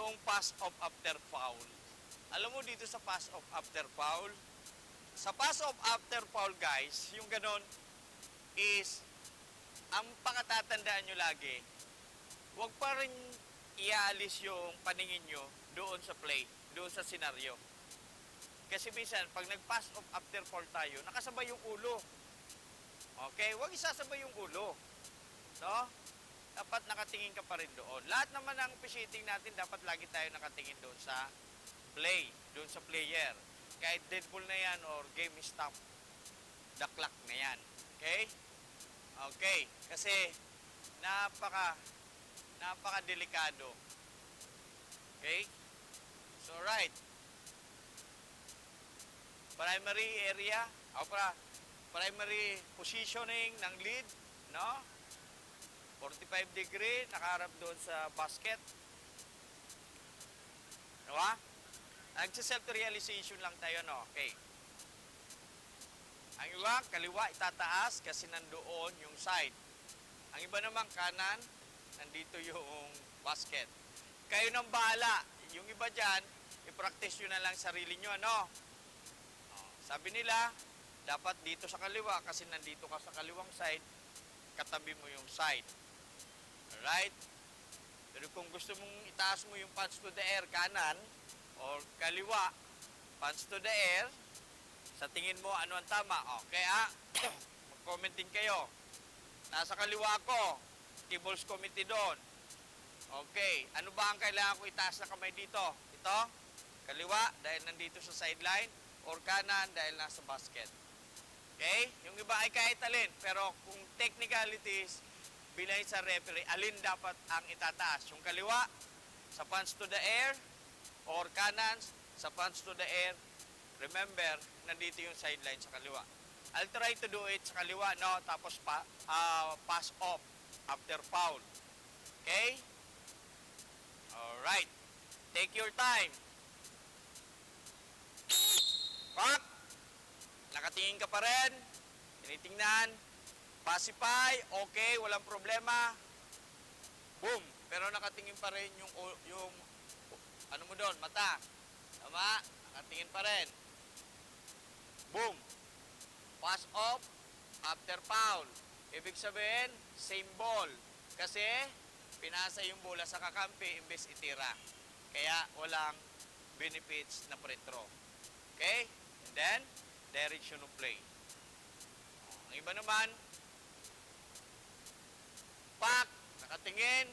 yung pass off after foul. Alam mo dito sa pass off after foul, sa pass off after foul guys, yung ganon is, ang pangatatandaan nyo lagi, huwag pa rin iaalis yung paningin nyo doon sa play, doon sa senaryo. Kasi minsan, pag nag-pass off after foul tayo, nakasabay yung ulo. Okay? Huwag isasabay yung ulo. No? Dapat nakatingin ka pa rin doon. Lahat naman ng officiating natin, dapat lagi tayo nakatingin doon sa play, doon sa player. Kahit dead ball na yan or game stop, the clock na yan. Okay? Okay. Kasi, napaka-delikado. Okay? So, right. Primary area, primary positioning ng lead, no? 45 degree, nakaharap doon sa basket. Diba? Nagsa-self-realization lang tayo, no? Okay. Ang iba, kaliwa, itataas kasi nandoon yung side. Ang iba naman, kanan, nandito yung basket. Kayo nang bahala. Yung iba dyan, i-practice nyo na lang sarili nyo, ano? Sabi nila, dapat dito sa kaliwa kasi nandito ka sa kaliwang side, katabi mo yung side. Alright? Pero kung gusto mong itaas mo yung punch to the air kanan or kaliwa, punch to the air, sa tingin mo ano ang tama? Okay, mag-comment din kayo. Nasa kaliwa ko, tables committee doon. Okay, ano ba ang kailangan ko itaas na kamay dito? Ito, kaliwa dahil nandito sa sideline, or kanan dahil nasa basket. Okay? Yung iba ay kahit alin. Pero kung technicalities, bilay sa referee, alin dapat ang itataas? Yung kaliwa, sa punch to the air, or kanan, sa punch to the air. Remember, nandito yung sideline sa kaliwa. I'll try to do it sa kaliwa, no? Tapos pass off after foul. Okay? Alright. Take your time. Pak! Nakatingin ka pa rin. Tinitingnan. Pacify. Okay, walang problema. Boom! Pero nakatingin pa rin yung ano mo doon, mata. Tama? Nakatingin pa rin. Boom! Pass off after foul. Ibig sabihin, same ball. Kasi, pinasa yung bola sa kakampi imbes itira. Kaya, walang benefits na free throw. Okay? And then, direction of play. Ang iba naman, pak, nakatingin,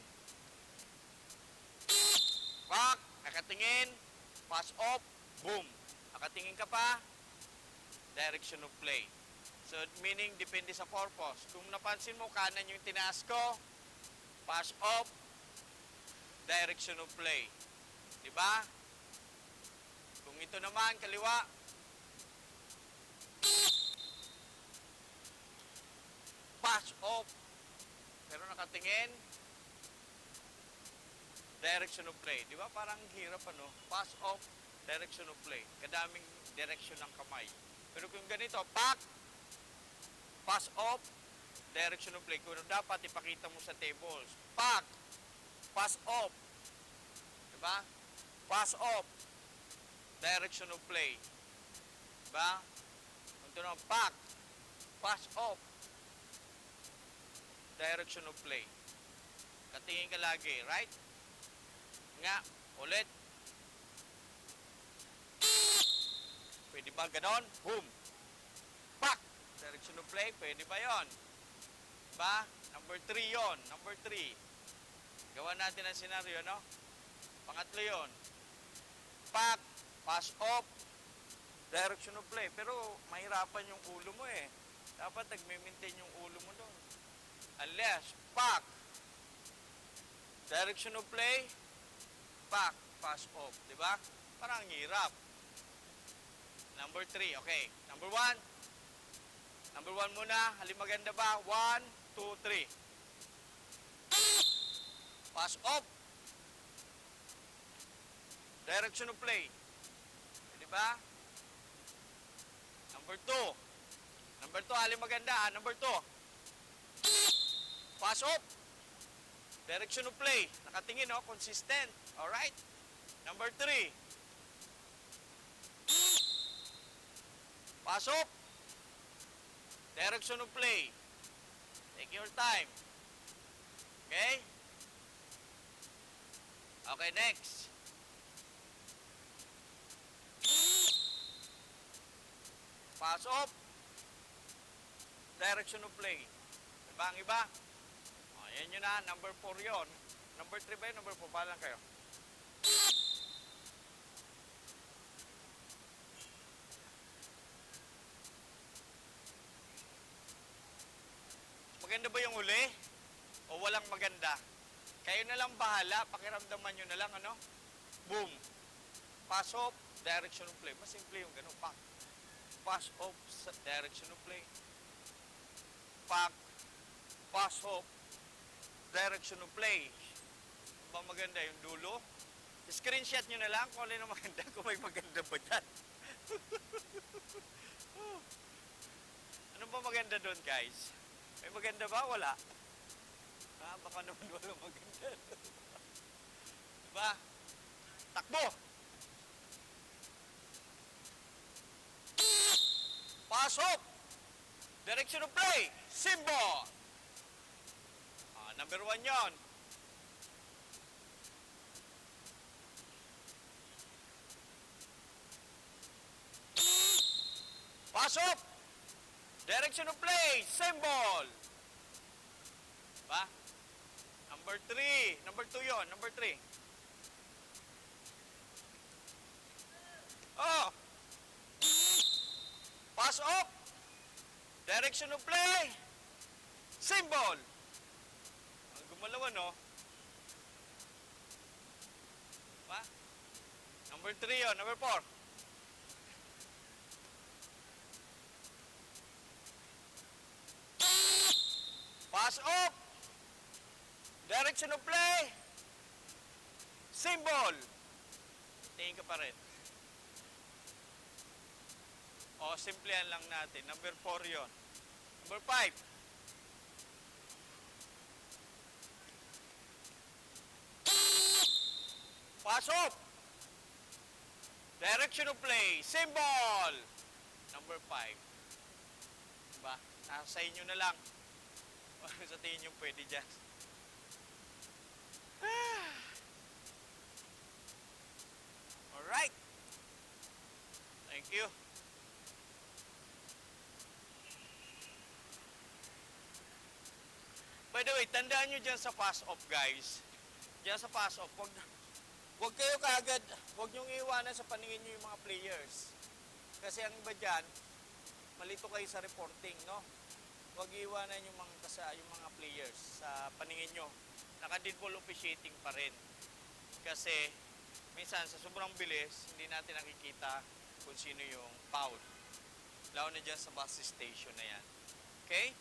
pak, nakatingin, pass off, boom. Nakatingin ka pa, direction of play. So, meaning, depende sa purpose. Kung napansin mo, kanan yung tinaas ko, pass off, direction of play. Diba? Kung ito naman, kaliwa, pass off, pero nakatingin, direction of play. Di ba? Parang hirap, ano? Pass off, direction of play. Kadaming direction ng kamay. Pero kung ganito, pass off, direction of play. Kung dapat, ipakita mo sa tables. Pass off. Di ba? Pass off, direction of play. Diba? Ito na, pass off, direction of play. Katingin ka lagi, right? Nga, ulit. Pwede ba ganon? Boom! Pak! Direction of play, pwede ba yon? Diba? Number 3 yon. Number 3. Gawa natin ang senaryo, no? Pangatlo yon. Pak! Pass off, direction of play. Pero mahirapan yung ulo mo eh. Dapat nagme-maintain yung ulo mo doon. Unless, pak! Direction of play, pak! Pass off. Diba? Parang hirap. Number 3, okay. Number 1. Number 1 muna. Halim maganda ba? 1, 2, 3. Pass off. Direction of play. Diba? Number 2. Number 2, halim maganda. Number 2. Pass off. Direction of play. Nakatingin, no? Consistent. Alright? Number 3. Pasok. Direction of play. Take your time. Okay? Okay, next. Pasok. Direction of play. Diba ang iba? O, yan yun na. Number 4 yon. Number 3 ba yun? Number 4. Palang kayo. Maganda ba yung uli? O walang maganda? Kayo na lang bahala. Pakiramdaman nyo na lang, ano? Boom. Pass off, direction of play. Mas simple yung gano'n. Pass off, direction of play. Pass off, direction of play. Ba maganda yung dulo? Screenshot nyo na lang kung alin ang maganda. Kung may maganda ba dyan. Ano ba maganda doon, guys? May maganda ba? Wala. Baka naman walang maganda. Diba? Takbo! Pasok! Direction of play! Symbol! Number 1 yon. Pasok! Direction of play! Symbol! Diba? Number 3. Number 2 yon. Number 3. Oh! Pass off! Direction of play! Symbol! Ang gumalaw, no? Diba? Number 3 yon. Number 4. Pass off! Direction of play! Symbol! Tingin ka pa rin. O, simplihan lang natin. Number 4 yon. Number 5. Pass off! Direction of play. Symbol! Number 5. Diba? Nasa inyo na lang. Sa tingin yung pwede dyan. Alright. Thank you. By the way, tandaan nyo dyan sa pass-off, guys. Dyan sa pass-off, wag kayo kaagad, wag nyong iiwanan sa paningin nyo yung mga players. Kasi ang iba dyan, malito kayo sa reporting, no? Wag iiwanan yung mga players sa paningin nyo. Naka-deadball officiating pa rin. Kasi, minsan, sa sobrang bilis, hindi natin nakikita kung sino yung foul. Lalo na dyan sa bus station na yan. Okay?